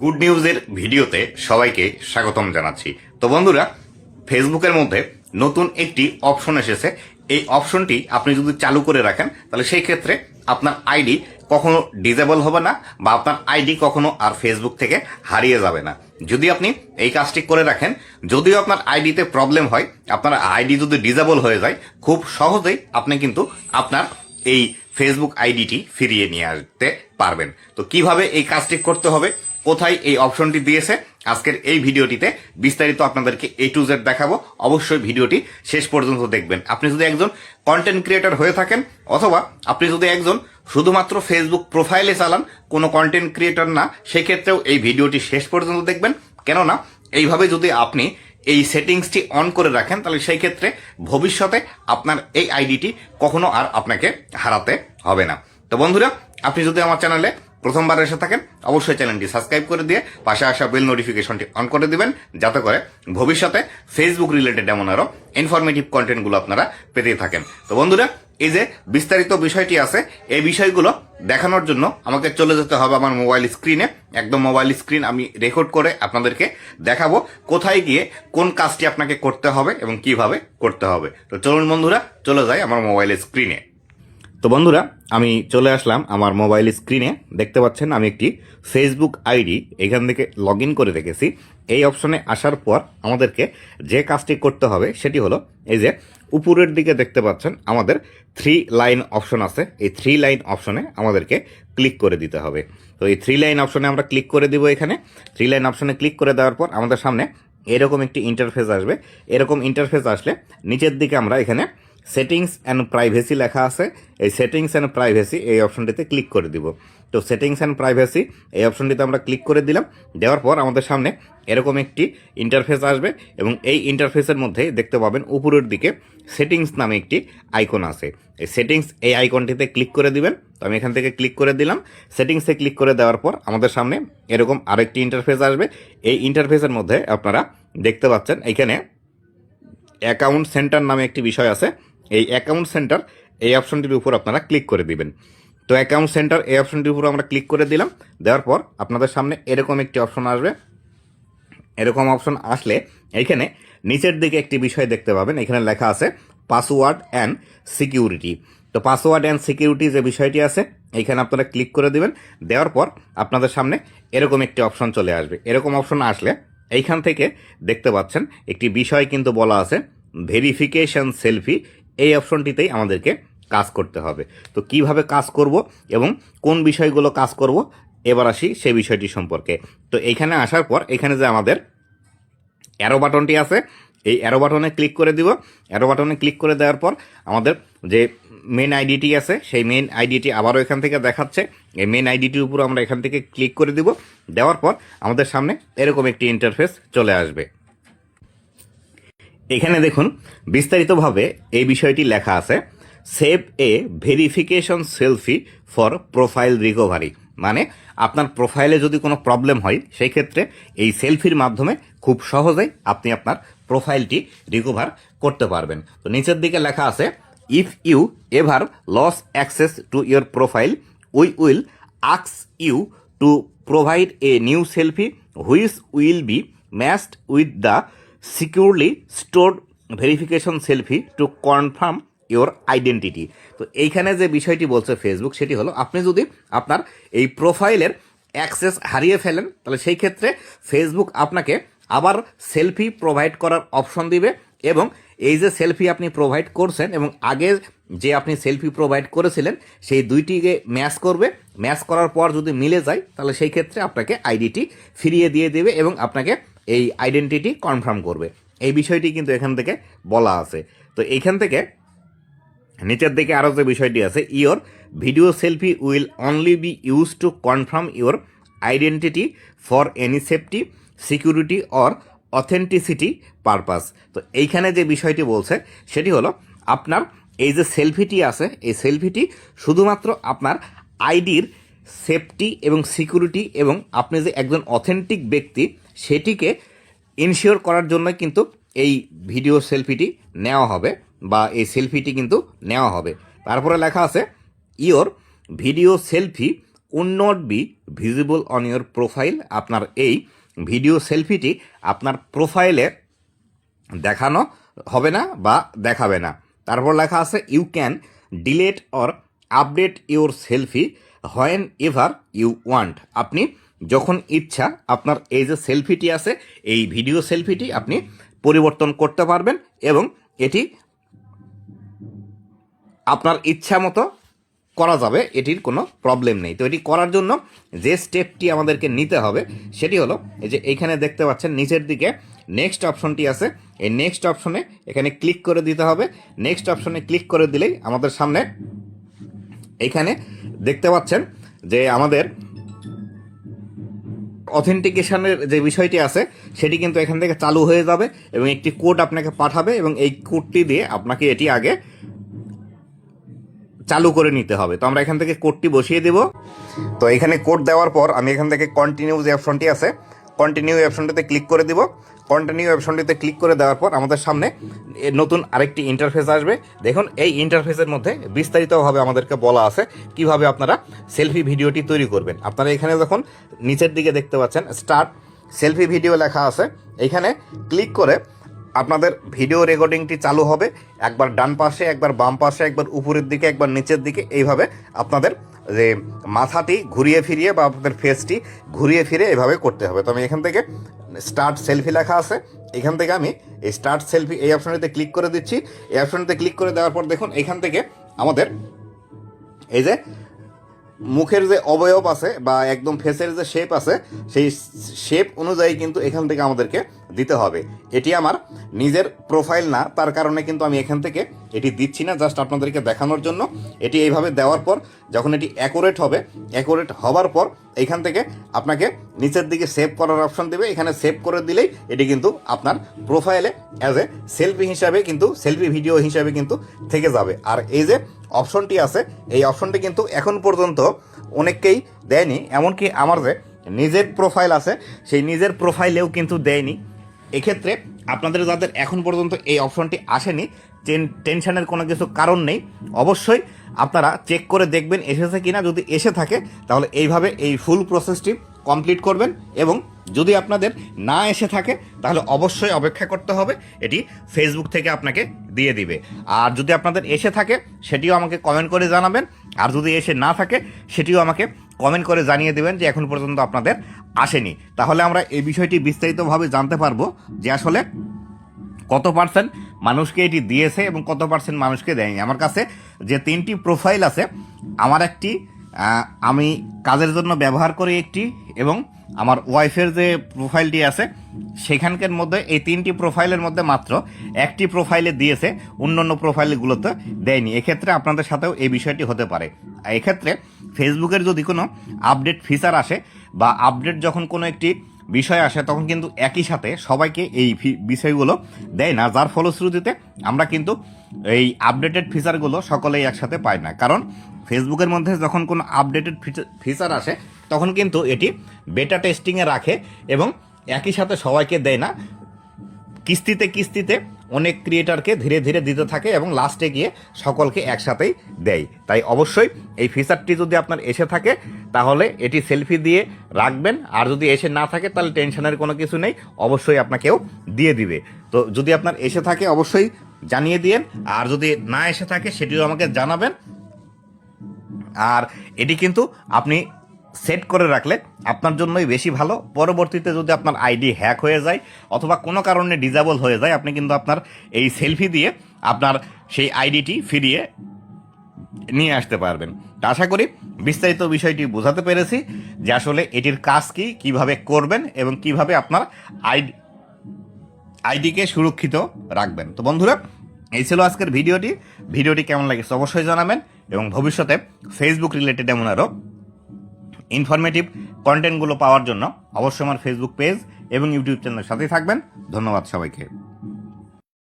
Good নিউজের ভিডিওতে সবাইকে স্বাগতম জানাচ্ছি। তো বন্ধুরা, ফেসবুকের মধ্যে নতুন একটি অপশন এসেছে। এই অপশনটি আপনি যদি চালু করে রাখেন তাহলে সেই ক্ষেত্রে আপনার আইডি কখনো ডিজেবল হবে না বা আপনার আইডি কখনো আর ফেসবুক থেকে হারিয়ে যাবে না যদি আপনি এই কাজটি করে রাখেন। যদিও আপনার আইডিতে প্রবলেম হয়, আপনার আইডি যদি ডিজেবল হয়ে যায়, খুব সহজেই আপনি কিন্তু আপনার এই ফেসবুক আইডিটি ফিরিয়ে নিয়ে আসতে পারবেন। তো কিভাবে এই কাজটি করতে হবে, কোথায় এই অপশনটি দিয়েছে, আজকের এই ভিডিওটিতে বিস্তারিত আপনাদেরকে A to Z দেখাবো। অবশ্যই ভিডিওটি শেষ পর্যন্ত দেখবেন। আপনি যদি একজন কন্টেন্ট ক্রিয়েটর হয়ে থাকেন অথবা আপনি যদি একজন শুধুমাত্র ফেসবুক প্রোফাইলে চালান, কোনো কন্টেন্ট ক্রিয়েটর না, সেক্ষেত্রেও এই ভিডিওটি শেষ পর্যন্ত দেখবেন। কেননা এইভাবে যদি আপনি এই সেটিংসটি অন করে রাখেন তাহলে সেই ক্ষেত্রে ভবিষ্যতে আপনার এই আইডিটি কখনো আর আপনাকে হারাতে হবে না। তো বন্ধুরা, আপনি যদি আমার চ্যানেলে প্রথমবার এসে থাকেন অবশ্যই চ্যানেলটি সাবস্ক্রাইব করে দিয়ে পাশে আসা বেল নোটিফিকেশনটি অন করে দিবেন, যাতে করে ভবিষ্যতে ফেসবুক রিলেটেড এমন আরও ইনফরমেটিভ কন্টেন্টগুলো আপনারা পেতে থাকেন। তো বন্ধুরা, এই যে বিস্তারিত বিষয়টি আছে, এই বিষয়গুলো দেখানোর জন্য আমাকে চলে যেতে হবে আমার মোবাইল স্ক্রিনে। একদম মোবাইল স্ক্রিন আমি রেকর্ড করে আপনাদেরকে দেখাবো কোথায় গিয়ে কোন কাজটি আপনাকে করতে হবে এবং কিভাবে করতে হবে। তো চলুন বন্ধুরা, চলে যাই আমার মোবাইল স্ক্রিনে। তো বন্ধুরা, আমি চলে আসলাম আমার মোবাইল স্ক্রিনে। দেখতে পাচ্ছেন আমি একটি ফেসবুক আইডি এখান থেকে লগ ইন করে রেখেছি। এই অপশনে আসার পর আমাদেরকে যে কাজটি করতে হবে সেটি হলো, এই যে উপরের দিকে দেখতে পাচ্ছেন আমাদের 3 লাইন অপশন আছে। এই 3 লাইন অপশনে আমাদেরকে ক্লিক করে দিতে হবে। তো এই 3 লাইন অপশনে আমরা ক্লিক করে দিব। এখানে 3 লাইন অপশনে ক্লিক করে দেওয়ার পর আমাদের সামনে এরকম একটি ইন্টারফেস আসবে। এরকম ইন্টারফেস আসলে নিচের দিকে আমরা এখানে সেটিংস অ্যান্ড প্রাইভেসি লেখা আছে। এই সেটিংস অ্যান্ড প্রাইভেসি এই অপশনটিতে ক্লিক করে দিব। তো সেটিংস অ্যান্ড প্রাইভেসি এই অপশনটিতে আমরা ক্লিক করে দিলাম। দেওয়ার পর আমাদের সামনে এরকম একটি ইন্টারফেস আসবে এবং এই ইন্টারফেসের মধ্যে দেখতে পাবেন উপরের দিকে সেটিংস নামে একটি আইকন আছে। এই সেটিংস এই আইকনটিতে ক্লিক করে দিবেন। তো আমি এখান থেকে ক্লিক করে দিলাম। সেটিংসে ক্লিক করে দেওয়ার পর আমাদের সামনে এরকম আরেকটি ইন্টারফেস আসবে। এই ইন্টারফেসের মধ্যে আপনারা দেখতে পাচ্ছেন এখানে অ্যাকাউন্ট সেন্টার নামে একটি বিষয় আছে। এই অ্যাকাউন্ট সেন্টার এই অপশনটির উপর আপনারা ক্লিক করে দিবেন। তো অ্যাকাউন্ট সেন্টার এই অপশনটির উপর আমরা ক্লিক করে দিলাম। দেওয়ার পর আপনাদের সামনে এরকম একটি অপশন আসবে। এরকম অপশন আসলে এইখানে নিচের দিকে একটি বিষয় দেখতে পাবেন, এখানে লেখা আছে পাসওয়ার্ড অ্যান্ড সিকিউরিটি। তো পাসওয়ার্ড অ্যান্ড সিকিউরিটি যে বিষয়টি আছে এইখানে আপনারা ক্লিক করে দিবেন। দেওয়ার পর আপনাদের সামনে এরকম একটি অপশন চলে আসবে। এরকম অপশন আসলে এইখান থেকে দেখতে পাচ্ছেন একটি বিষয় কিন্তু বলা আছে ভেরিফিকেশন সেলফি। এই অপশনটিতেই আমাদেরকে কাজ করতে হবে। তো কিভাবে কাজ করব এবং কোন বিষয়গুলো কাজ করব, এবার আসি সেই বিষয়টি সম্পর্কে। তো এইখানে আসার পর এখানে যে আমাদের অ্যারো বাটনটি আছে, এই অ্যারো বাটনে ক্লিক করে দিব। অ্যারো বাটনে ক্লিক করে দেওয়ার পর আমাদের যে মেন আইডিটি আছে সেই মেন আইডিটি আবারও এখান থেকে দেখাচ্ছে। এই মেন আইডিটির উপর আমরা এখান থেকে ক্লিক করে দিব। দেওয়ার পর আমাদের সামনে এরকম একটি ইন্টারফেস চলে আসবে। এখানে দেখুন বিস্তারিতভাবে এই বিষয়টি লেখা আছে, save A verification selfie for profile recovery. মানে আপনার প্রোফাইলে যদি কোনো প্রবলেম হয় সেই ক্ষেত্রে এই সেলফির মাধ্যমে খুব সহজেই আপনি আপনার প্রোফাইলটি রিকভার করতে পারবেন। তো নিচের দিকে লেখা আছে, if you ever lose access to your profile we will ask you to provide a new selfie which will be matched with the securely stored verification selfie to confirm your identity. তো এইখানে যে বিষয়টি বলছে Facebook সেটি হলো, আপনি যদি আপনার এই প্রোফাইলের অ্যাক্সেস হারিয়ে ফেলেন তাহলে সেই ক্ষেত্রে ফেসবুক আপনাকে আবার সেলফি প্রোভাইড করার অপশন দিবে এবং এই যে সেলফি আপনি প্রোভাইড করছেন এবং আগে যে আপনি সেলফি প্রোভাইড করেছিলেন সেই দুইটিকে ম্যাচ করবে। ম্যাচ করার পর যদি মিলে যায় তাহলে সেই ক্ষেত্রে আপনাকে আইডিটি ফিরিয়ে দিয়ে দেবে এবং আপনাকে এই আইডেন্টিটি কনফার্ম করবে। এই বিষয়টি কিন্তু এখান থেকে বলা আছে। তো এইখান থেকে নিচের দিকে আরও যে বিষয়টি আছে, your video selfie will only be use to confirm your identity for any safety security or authenticity purpose. তো এইখানে যে বিষয়টি বলছে সেটি হলো, আপনার এই যে সেলফিটি আছে এই সেলফিটি শুধুমাত্র আপনার আইডির সেফটি এবং সিকিউরিটি এবং আপনি যে একজন অথেন্টিক ব্যক্তি সেটিকে ইনশিওর করার জন্য কিন্তু এই ভিডিও সেলফিটি নেওয়া হবে বা এই সেলফিটি কিন্তু নেওয়া হবে। তারপরে লেখা আছে, your video selfie would not be visible on your profile. আপনার এই ভিডিও সেলফিটি আপনার প্রোফাইলে দেখানো হবে না বা দেখাবে না। তারপর লেখা আছে you can delete or update your selfie whenever you want. আপনি যখন ইচ্ছা আপনার এই যে সেলফিটি আছে এই ভিডিও সেলফিটি আপনি পরিবর্তন করতে পারবেন এবং এটি আপনার ইচ্ছা মতো করা যাবে, এটির কোনো প্রবলেম নেই। তো এটি করার জন্য যে স্টেপটি আমাদেরকে নিতে হবে সেটি হলো এই যে এইখানে দেখতে পাচ্ছেন নিচের দিকে নেক্সট অপশনটি আছে, এই নেক্সট অপশনে এখানে ক্লিক করে দিতে হবে। নেক্সট অপশনে ক্লিক করে দিলেই আমাদের সামনে এইখানে দেখতে পাচ্ছেন যে আমাদের অথেন্টিকেশনের যে বিষয়টি আছে সেটি কিন্তু এখান থেকে চালু হয়ে যাবে এবং একটি কোড আপনাকে পাঠাবে এবং এই কোডটি দিয়ে আপনাকে এটি আগে চালু করে নিতে হবে। তো আমরা এখান থেকে কোডটি বসিয়ে দেব। তো এখানে কোড দেওয়ার পর আমি এখান থেকে কন্টিনিউ যে অপশনটি আছে কন্টিনিউ অপশনটিতে ক্লিক করে দিব। কন্টিনিউ অপশনটিতে ক্লিক করে দেওয়ার পর আমাদের সামনে নতুন আরেকটি ইন্টারফেস আসবে। দেখুন এই ইন্টারফেসের মধ্যে বিস্তারিতভাবে আমাদেরকে বলা আছে কিভাবে আপনারা সেলফি ভিডিওটি তৈরি করবেন। আপনারা এখানে যখন নিচের দিকে দেখতে পাচ্ছেন স্টার্ট সেলফি ভিডিও লেখা আছে, এইখানে ক্লিক করে আপনাদের ভিডিও রেকর্ডিংটি চালু হবে। একবার ডান পাশে, একবার বাম পাশে, একবার উপরের দিকে, একবার নিচের দিকে, এইভাবে আপনাদের যে মাথাটি ঘুরিয়ে ফিরিয়ে বা আপনাদের ফেসটি ঘুরিয়ে ফিরে এভাবে করতে হবে। তো আমি এখান থেকে স্টার্ট সেলফি লেখা আছে, এখান থেকে আমি এই স্টার্ট সেলফি এই অপশনটিতে ক্লিক করে দিচ্ছি। এই অপশনটিতে ক্লিক করে দেওয়ার পর দেখুন এখান থেকে আমাদের এই যে মুখের যে অবয়ব আছে বা একদম ফেসের যে শেপ আছে সেই শেপ অনুযায়ী কিন্তু এখান থেকে আমাদেরকে দিতে হবে। এটি আমার নিজের প্রোফাইল না, তার কারণে কিন্তু আমি এখান থেকে এটি দিচ্ছি না, জাস্ট আপনাদেরকে দেখানোর জন্য। এটি এইভাবে দেওয়ার পর যখন এটি অ্যাকুরেট হবে, অ্যাকুরেট হবার পর এইখান থেকে আপনাকে নিচের দিকে সেভ করার অপশন দেবে। এখানে সেভ করে দিলেই এটি কিন্তু আপনার প্রোফাইলে অ্যাজ এ সেলফি হিসাবে কিন্তু সেলফি ভিডিও হিসাবে কিন্তু থেকে যাবে। আর এই যে অপশনটি আছে এই অপশনটি কিন্তু এখন পর্যন্ত অনেককেই দেয়নি, এমনকি আমার যে নিজের প্রোফাইল আছে সেই নিজের প্রোফাইলেও কিন্তু দেয়নি। এক্ষেত্রে আপনাদের যাদের এখন পর্যন্ত এই অপশনটি আসেনি টেনশনের কোনো কিছু কারণ নেই, অবশ্যই আপনারা চেক করে দেখবেন এসেছে কিনা। যদি এসে থাকে তাহলে এইভাবে এই ফুল প্রসেসটি কমপ্লিট করবেন এবং যদি আপনাদের না এসে থাকে তাহলে অবশ্যই অপেক্ষা করতে হবে, এটি ফেসবুক থেকে আপনাকে দিয়ে দিবে। আর যদি আপনাদের এসে থাকে সেটিও আমাকে কমেন্ট করে জানাবেন, আর যদি এসে না থাকে সেটিও আমাকে কমেন্ট করে জানিয়ে দেবেন যে এখন পর্যন্ত আপনাদের আসেনি। তাহলে আমরা এই বিষয়টি বিস্তারিতভাবে জানতে পারবো যে আসলে কত পার্সেন্ট মানুষকে এটি দিয়েছে এবং কত পার্সেন্ট মানুষকে দেয়নি। আমার কাছে যে 3টি প্রোফাইল আছে, আমার একটি আমি কাজের জন্য ব্যবহার করি একটি, এবং আমার ওয়াইফের যে প্রোফাইলটি আছে সেখানকার মধ্যে এই 3টি প্রোফাইলের মধ্যে মাত্র একটি প্রোফাইলে দিয়েছে, অন্যান্য প্রোফাইলগুলোতে দেয়নি। এক্ষেত্রে আপনাদের সাথেও এই বিষয়টি হতে পারে। এক্ষেত্রে ফেসবুকের যদি কোনো আপডেট ফিচার আসে বা আপডেট যখন কোনো একটি বিষয় আসে তখন কিন্তু একই সাথে সবাইকে এই বিষয়গুলো দেয় না, যার ফলশ্রুতিতে আমরা কিন্তু এই আপডেটেড ফিচারগুলো সকলেই একসাথে পাই না। কারণ ফেসবুকের মধ্যে যখন কোনো আপডেটেড ফিচার আসে তখন কিন্তু এটি বেটা টেস্টিংয়ে রাখে এবং একই সাথে সবাইকে দেয় না, কিস্তিতে কিস্তিতে অনেক ক্রিয়েটারকে ধীরে ধীরে দিতে থাকে এবং লাস্টে গিয়ে সকলকে একসাথেই দেয়। তাই অবশ্যই এই ফিচারটি যদি আপনার এসে থাকে তাহলে এটি সেলফি দিয়ে রাখবেন, আর যদি এসে না থাকে তাহলে টেনশনের কোনো কিছু নেই, অবশ্যই আপনাকেও দিয়ে দিবে। তো যদি আপনার এসে থাকে অবশ্যই জানিয়ে দিয়েন, আর যদি না এসে থাকে সেটিও আমাকে জানাবেন। আর এটি কিন্তু আপনি সেট করে রাখলে আপনার জন্যই বেশি ভালো। পরবর্তীতে যদি আপনার আইডি হ্যাক হয়ে যায় অথবা কোনো কারণে ডিজেবল হয়ে যায়, আপনি কিন্তু আপনার এই সেলফি দিয়ে আপনার সেই আইডিটি ফিরিয়ে নিয়ে আসতে পারবেন। তা আশা করি বিস্তারিত বিষয়টি বোঝাতে পেরেছি যে আসলে এটির কাজ কি, কিভাবে করবেন এবং কিভাবে আপনার আইডিকে সুরক্ষিত রাখবেন। তো বন্ধুরা, এই ছিল আজকের ভিডিওটি কেমন লাগেছে অবশ্যই জানাবেন, এবং ভবিষ্যতে ফেসবুক রিলেটেড এমন আরও ইনফরমেটিভ কন্টেন্টগুলো পাওয়ার জন্য অবশ্যই আমার ফেসবুক পেজ এবং ইউটিউব চ্যানেলের সাথেই থাকবেন। ধন্যবাদ সবাইকে।